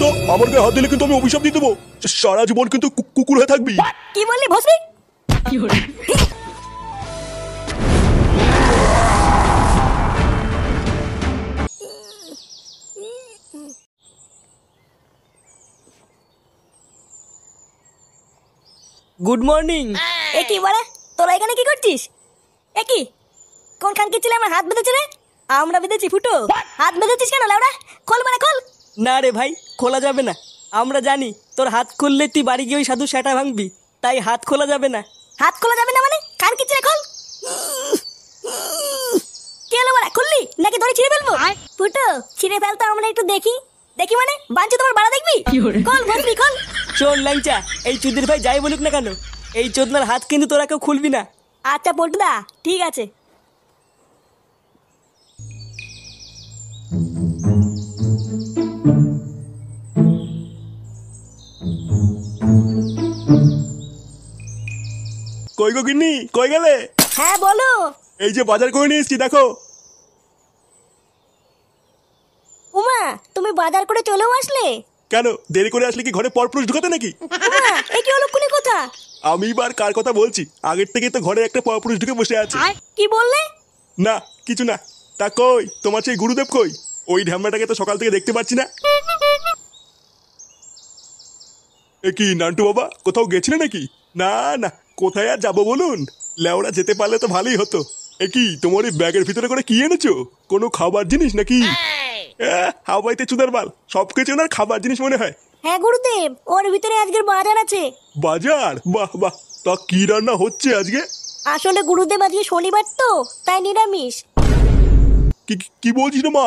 তো আমার গায়ে হাত দিলে কিন্তু আমি অভিশাপ দিয়ে দেবো, সারা জীবন কিন্তু কুকুর হয়ে থাকবি। কি বললি ভস্রী? Good morning. এ কি বলে, তোরা এখানে কি করছিস? এ কি, কোন খানকে ছিল আমার হাত বেঁধেছে রে? আমরা বেঁধেছি ফুটো, হাত বেঁধেছিস কেন লাউড়া? খোল মানে খোল। না রে ভাই, খোলা যাবে না। আমরা জানি তোর হাত খুললে তুই বাড়ি গিয়ে ওই সাধু সেটা ভাঙবি, তাই হাত খোলা যাবে না। হাত খোলা যাবে না মানে? খান কি ছিল, খোল। কি হলো বড়া, খুললি নাকি ধরে ছিঁড়ে ফেলবো? ফুটো ছিঁড়ে ফেলতো, আমরা একটু দেখি। দেখি মানে বাঞ্চো তোমার বাড়া দেখবি? খোল ভস্রী খোল। শোন ল্যাংচা, এই চুদির ভাই যাই বলুক না কেন, এই চোদনার হাত কিন্তু তোরা কেউ খুলবি না। আচ্ছা পল্টুদা, ঠিক আছে। কই গো গিন্নি, কই গেলে? হ্যাঁ বলো। এই যে বাজার করে নিয়ে এসছি, দেখো। উমা, তুমি বাজার করে চলেও আসলে? কেন দেরি করে আসলে কি ঘরে পরপুরুষ ঢুকাতে নাকি? উমা, এ কি অলক্ষণী কথা? আমি বার কার কথা বলছি? আগের থেকে তো ঘরে একটা পরপুরুষ ঢুকে বসে আছে। কি বললে? না কিছু না। তা কই তোমার সেই গুরুদেব কই? ওই ঢ্যামনাটাকে তো সকাল থেকে দেখতে পাচ্ছি না। এ কি নান্টু বাবা, কোথাও গেছিলে নাকি? না না, কোথায় আর যাবো বলুন, লেওড়া যেতে পারলে তো ভালোই হতো। এ কি তোমার এই ব্যাগের ভিতরে করে কি এনেছো? কোনো খাবার জিনিস নাকি? হাওয়াইতে চুদার বাল, সবকিছু ওনার খাবার জিনিস মনে হয়। হ্যাঁ গুরুদেব, ওর ভিতরে আজকের বাজার আছে। বাজার? বাহ বাহ, তা কি রান্না হচ্ছে আজকে? আসলে গুরুদেব আজকে শনিবার তো, তাই নিরামিষ। কি কি বলছিস রে মা,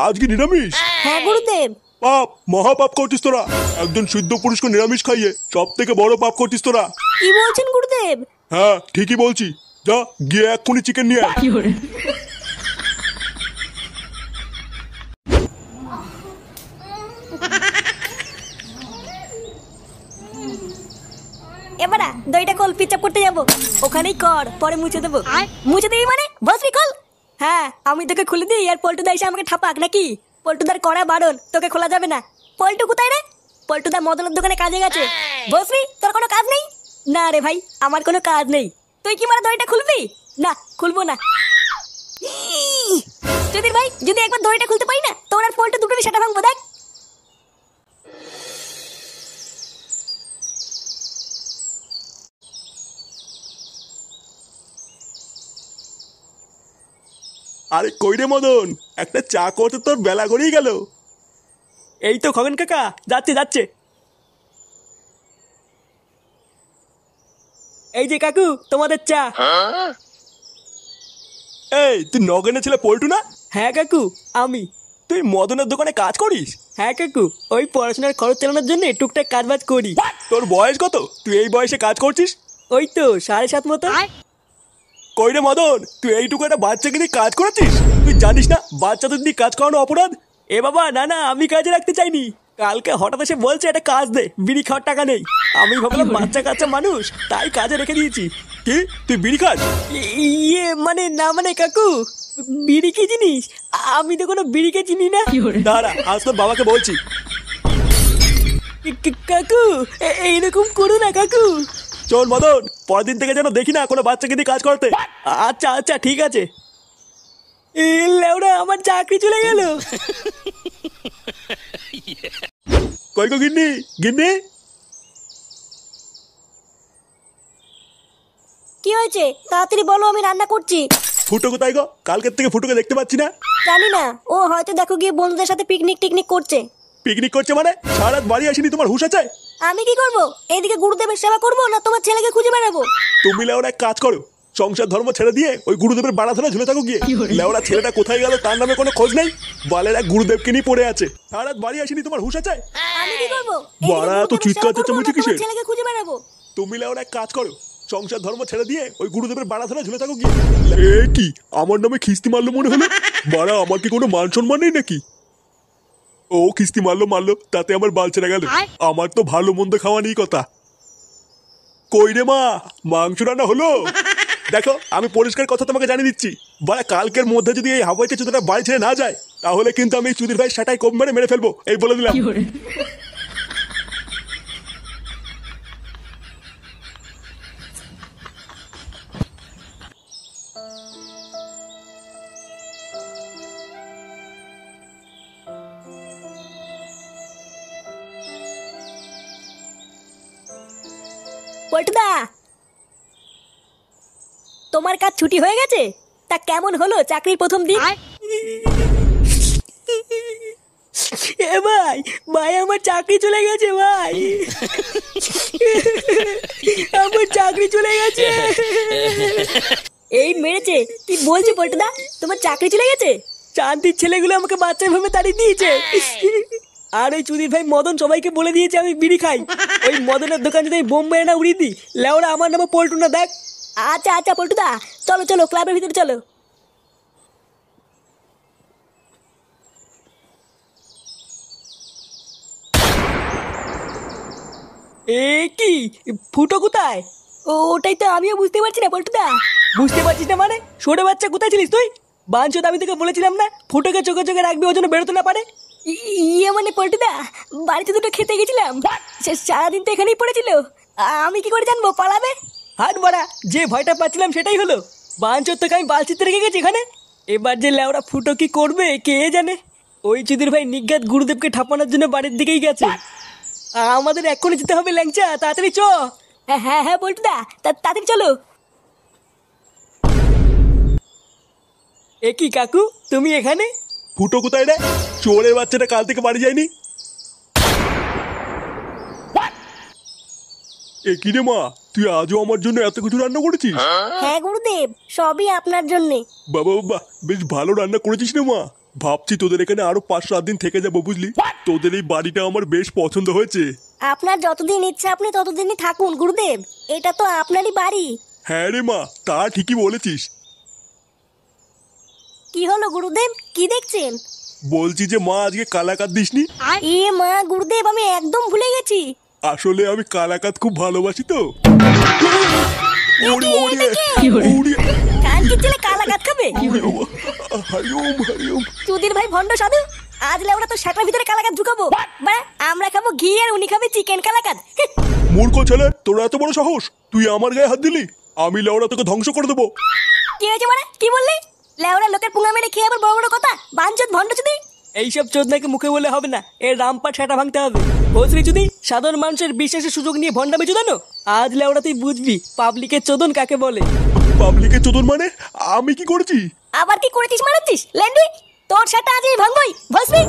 আজকে নিরামিষ? হ্যাঁ গুরুদেব। পাপ, মহাপাপ করছিস তোরা। একজন শুদ্ধ পুরুষকে নিরামিষ খাইয়ে সব থেকে বড় পাপ করছিস তোরা। কি বলছেন গুরুদেব? হ্যাঁ ঠিকই বলছি, যা গিয়ে এক্ষুনি চিকেন নিয়ে আয়। এবারা দইটা খোল, পিচ্চাপ করতে যাবো। ওখানেই কর, পরে মুছে দেবো। মুছে দিই মানে? ভস্রী খোল। হ্যাঁ, আমি তোকে খুলে দিই আর পল্টুদা এসে আমাকে ঠাপাক নাকি? পল্টুদার করা বারণ, তোকে খোলা যাবে না। পল্টু কোথায় রে? পল্টুদা মদনের দোকানে কাজে গেছে। ভস্রী, তোর কোনো কাজ নেই? না রে ভাই, আমার কোনো কাজ নেই। তুই কি মানে দইটা খুলবি? না, খুলবো না। যদি ভাই, যদি একবার দইটা খুলতে পারি না, তোর আর পল্টু দুটোরই সেটা ভাঙবো, দেখ। আরে কই রে মদন, একটা চা করতে তোর বেলা গড়িয়ে গেল। এই তো খগেন কাকা, যাচ্ছে যাচ্ছে। এই যে কাকু, তোমাদের চা। এই তুই নগেনের ছেলে পল্টু না? হ্যাঁ কাকু, আমি। তুই মদনের দোকানে কাজ করিস? হ্যাঁ কাকু, ওই পড়াশোনার খরচ চালানোর জন্য টুকটাক কাজবাজ করি। তোর বয়স কত, তুই এই বয়সে কাজ করছিস? ওই তো 7.5 মতো। কই রে মদন, তুই এইটুকু একটা বাচ্চাকে দিয়ে কাজ করেছিস? তুই জানিস না বাচ্চাদের দিয়ে কাজ করানো অপরাধ? এ বাবা, না না, আমি কাজে রাখতে চাইনি। কালকে হঠাৎ এসে বলছে একটা কাজ দে, বিড়ি খাওয়ার টাকা নেই। আমি ভাবলাম বাচ্চা কাচ্চা মানুষ, তাই কাজে রেখে দিয়েছি। কি তুই বিড়ি খাস? ইয়ে মানে না মানে কাকু, বিড়ি কি জিনিস আমি তো কোনো বিড়িকে চিনি না। দাঁড়া, আজ তোর বাবাকে বলছি। কাকু, এইরকম করো না কাকু। চল মদন, পরের দিন থেকে যেন দেখি না কোনো বাচ্চাকে দিয়ে কাজ করতে। আচ্ছা আচ্ছা ঠিক আছে। লেওড়া, আমার চাকরি চলে গেল। কই গো গিন্নি, গিন্নি। কি হয়েছে তাড়াতাড়ি বলো, আমি রান্না করছি। ফুটো কোথায় গো? কালকের থেকে ফুটোকে দেখতে পাচ্ছি না। জানি না, ও হয়তো দেখো গিয়ে বন্ধুদের সাথে পিকনিক টিকনিক করছে। পিকনিক করছে মানে? সারা রাত বাড়ি আসেনি, তোমার হুঁশ আছে? আমি কি করব? এইদিকে গুরুদেবের সেবা করবো না তোমার ছেলেকে খুঁজে বেড়াবো? তুমি লেওরা এক কাজ করো, সংসার ধর্ম ছেড়ে দিয়ে ওই গুরুদেবের বাড়া ধরে ঝুলে থাকো গিয়ে। লেওরা ছেলেটা কোথায় গেল তার নামে কোনো খোঁজ নেই। বালের এক গুরুদেবকে নিয়ে পড়ে আছে, সারা রাত বাড়ি আসেনি, তোমার হুঁশ আছে? আমি কি করব? বাড়া তো চিৎকার চেঁচামেচি কিসের? ছেলেকে খুঁজে বেড়াবো? তুমি লেওরা এক কাজ করো, সংসার ধর্ম ছেড়ে দিয়ে ওই গুরুদেবের বাড়া ধরে ঝুলে থাকো গিয়ে। এ কি আমার নামে খিস্তি মারলো মনে হলো? বাড়া, আমার কি কোনো মান সম্মান নেই নাকি? ও কিস্তি মারলো মারলো, তাতে আমার বাল ছেড়ে গেল। আমার তো ভালো মন্দ খাওয়া নেই কথা। কই রে মা, মাংস রান্না হলো? দেখো আমি পরিষ্কার কথা তোমাকে জানিয়ে দিচ্ছি, বাড়া কালকের মধ্যে যদি এই হাওয়াইতে চুদিটা বাড়ি ছেড়ে না যায়, তাহলে কিন্তু আমি চুদির ভাই সেটাই কোপ মেরে মেরে ফেলবো, এই বলে দিলাম। পল্টুদা, তোমার কাজ ছুটি হয়ে গেছে? তা কেমন হলো চাকরির প্রথম দিন? এ ভাই, ভাই আমার চাকরি চলে গেছে ভাই। আমার চাকরি চলে গেছে। এই মেরেছে? কি বলছো পল্টুদা, তোমার চাকরি চলে গেছে? শান্তির ছেলেগুলো আমাকে বাচ্চার ভাবে তাড়িয়ে দিয়েছে। আর ওই চুদির ভাই মদন সবাইকে বলে দিয়েছে আমি বিড়ি খাই। ওই মদনের দোকান যদি বোম মেরে না উড়িয়ে দিই, লেওরা আমার নামে পল্টু না দেখ। আচ্ছা আচ্ছা পল্টুদা, চলো চলো ক্লাবের ভিতরে চলো। এ কি ফুটো কোথায়? ওটাই তো আমিও বুঝতে পারছি না পল্টুদা। বুঝতে পারছিস না মানে? সরে বাচ্চা কোথায় ছিলিস তুই? বাঞ্চত আমি তোকে বলেছিলাম না ফুটোকে চোখে চোখে রাখবি, ওই জন্য বেরোতে না পারে। ইয়ে মানে পল্টুদা, বাড়িতে দুটো খেতে গেছিলাম, সারাদিন তো এখানেই পড়েছিল, আমি কি করে জানবো পালাবে? হাট বাড়া, যে ভয়টা পাচ্ছিলাম সেটাই হলো। বাঞ্চত তোকে আমি বালচিতে রেখে গেছি এখানে। এবার যে লেওরা ফুটো কি করবে কে জানে। ওই চুদির ভাই নিজ্ঞাত গুরুদেবকে ঠাপানোর জন্য বাড়ির দিকেই গেছে। আমাদের এক্ষুনি যেতে হবে ল্যাংচা, তাড়াতাড়ি চ। হ্যাঁ হ্যাঁ পল্টুদা, তাড়াতাড়ি চলো। এ কি কাকু, তুমি এখানে? ফুটো কোথায় রে? চোরের বাচ্চাটা কাল থেকে বাড়ি যায়নি। এ কি রে মা, তুই আজও আমার জন্য এত কিছু রান্না করেছিস? হ্যাঁ গুরুদেব, সবই আপনার জন্যে। বাবা বাবা, বেশ ভালো রান্না করেছিস রে মা। ভাবছি তোদের এখানে আরো 5-7 দিন থেকে যাবো, বুঝলি? তোদের এই বাড়িটা আমার বেশ পছন্দ হয়েছে। আপনার যতদিন ইচ্ছা আপনি ততদিনই থাকুন গুরুদেব, এটা তো আপনারই বাড়ি। হ্যাঁ রে মা, তা ঠিকই বলেছিস। কি হলো গুরুদেব, কি দেখছেন? বলছি যে মা, আজকে কালাকাত দিসনি? এ মা গুরুদেব, আমি একদম ভুলে গেছি। আসলে আমি কালাকাত খুব ভালোবাসি তো। ওরে ওরে, কি ওরে, কানকির ছেলে কালা কাত খাবে? ওরে বাবা, হরিওম হরিওম। চুদির ভাই ভন্ড সাধু, আজ লেওরা তো সেটার ভিতরে কালাকাত ঢুকাবো। বা আমরা খাবো ঘি আর উনি খাবে চিকেন কালাকাত। মূর্খ ছেলে, তোর এত বড় সাহস, তুই আমার গায়ে হাত দিলি? আমি লেওরা তোকে ধ্বংস করে দেবো। কি হয়েছে মানে, কি বললি? লেওরা লোকের পুঙ্গা মেরে খেয়ে আবার বড় বড় কথা, বাঞ্চত ভন্ড চুদি। এইসব চোদনাকে মুখে বলে হবে না, এর রামপাট সেটা ভাঙতে হবে। ভোসরি চুদি, সাধারণ মানুষের বিশ্বাসের সুযোগ নিয়ে ভণ্ডামি চোদানো। আজ লেওরা তুই বুঝবি পাবলিকের চোদন কাকে বলে। পাবলিকের চোদন মানে? আমি কি করেছি? আবার কি করেছিস মারাচ্ছিস ল্যান্ডি? তোর সেটা আজই ভাঙবই ভসবি।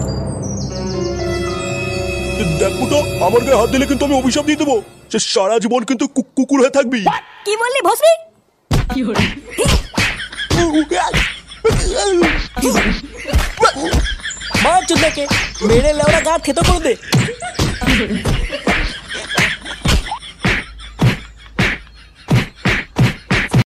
দেখ ফুটো, আমার গায়ে হাত দিলে কিন্তু আমি অভিশাপ দিয়ে দেবো। সে সারা জীবন কিন্তু কুকুর হয়ে থাকবি। কি বললি ভসবি? মার চোদনাকে মেরে লেওরা গাঁট খেতে করে দে।